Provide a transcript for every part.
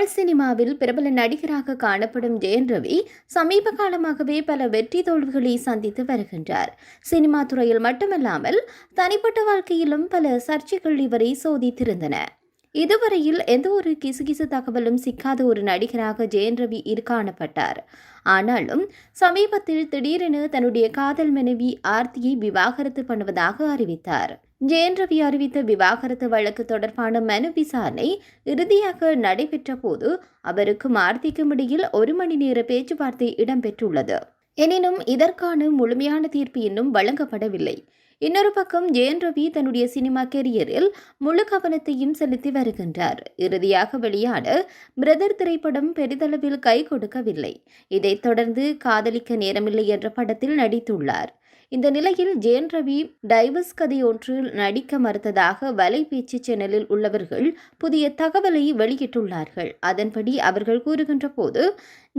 தமிழ் சினிமாவில் பிரபல நடிகராக காணப்படும் ஜெயம் ரவி சமீப காலமாகவே பல வெற்றி தோல்விகளை சந்தித்து வருகின்றார். சினிமா துறையில் மட்டுமல்லாமல் தனிப்பட்ட வாழ்க்கையிலும் பல சர்ச்சைகள் இவரை சோதித்திருந்தன. இதுவரையில் எந்த ஒரு கிசுகிசு தகவலும் சிக்காத ஒரு நடிகராக ஜெயம் ரவி காணப்பட்டார். ஆனாலும் சமீபத்தில் திடீரென தன்னுடைய காதல் மனைவி ஆர்த்தியை விவாகரத்து பண்ணுவதாக அறிவித்தார். ஜெயம் ரவி அறிவித்த விவாகரத்து வழக்கு தொடர்பான மனு விசாரணை இறுதியாக நடைபெற்ற போது அவருக்கும் ஆர்த்திக்கும் இடையில் 1 மணி நேர பேச்சுவார்த்தை இடம்பெற்றுள்ளது. எனினும் இதற்கான முழுமையான தீர்ப்பு இன்னும் வழங்கப்படவில்லை. இன்னொரு பக்கம் ஜெயம் ரவி தன்னுடைய சினிமா கெரியரில் முழு கவனத்தையும் செலுத்தி வருகின்றார். இறுதியாக வெளியான பிரதர் திரைப்படம் பெரிதளவில் கை கொடுக்கவில்லை. இதைத் தொடர்ந்து காதலிக்க நேரமில்லை என்ற படத்தில் நடித்துள்ளார். இந்த நிலையில் ஜெயம் ரவி டைவர்ஸ் கதை ஒன்றில் நடிக்க மறுத்ததாக வலைபேச்சு சேனலில் உள்ளவர்கள் புதிய தகவலை வெளியிட்டுள்ளார்கள். அதன்படி அவர்கள் கூறுகின்ற போது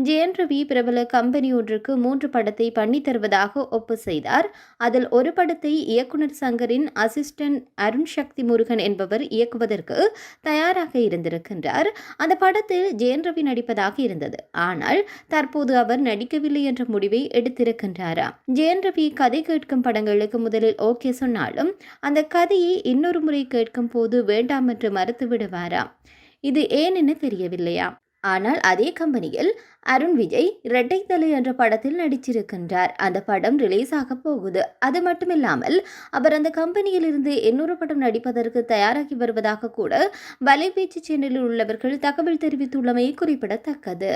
ஜெயம் ரவி பிரபல கம்பெனி ஒன்றுக்கு 3 படத்தை பண்ணி தருவதாக ஒப்பு செய்தார். அதில் ஒரு படத்தை இயக்குனர் சங்கரின் அசிஸ்டன்ட் அருண் சக்தி முருகன் என்பவர் இயக்குவதற்கு தயாராக இருந்திருக்கின்றார். அந்த படத்தில் ஜெயம் ரவி நடிப்பதாக இருந்தது. ஆனால் தற்போது அவர் நடிக்கவில்லை என்ற முடிவை எடுத்திருக்கின்றாராம். ஜெயம் ரவி கதை கேட்கும் படங்களுக்கு முதலில் ஓகே சொன்னாலும் அந்த கதையை இன்னொரு முறை கேட்கும் போது வேண்டாம் என்று மறுத்து விடுவாராம். இது ஏன் என தெரியவில்லையா. ஆனால் அதே கம்பெனியில் அருண் விஜய் இரட்டை தலை என்ற படத்தில் நடிச்சிருக்கின்றார். அந்த படம் ரிலீஸ் ஆக போகுது. அது மட்டுமில்லாமல் அவர் அந்த கம்பெனியில் இருந்து இன்னொரு படம் நடிப்பதற்கு தயாராகி வருவதாக கூட வலைபேச்சு சேனலில் உள்ளவர்கள் தகவல் தெரிவித்துள்ளமை குறிப்பிடத்தக்கது.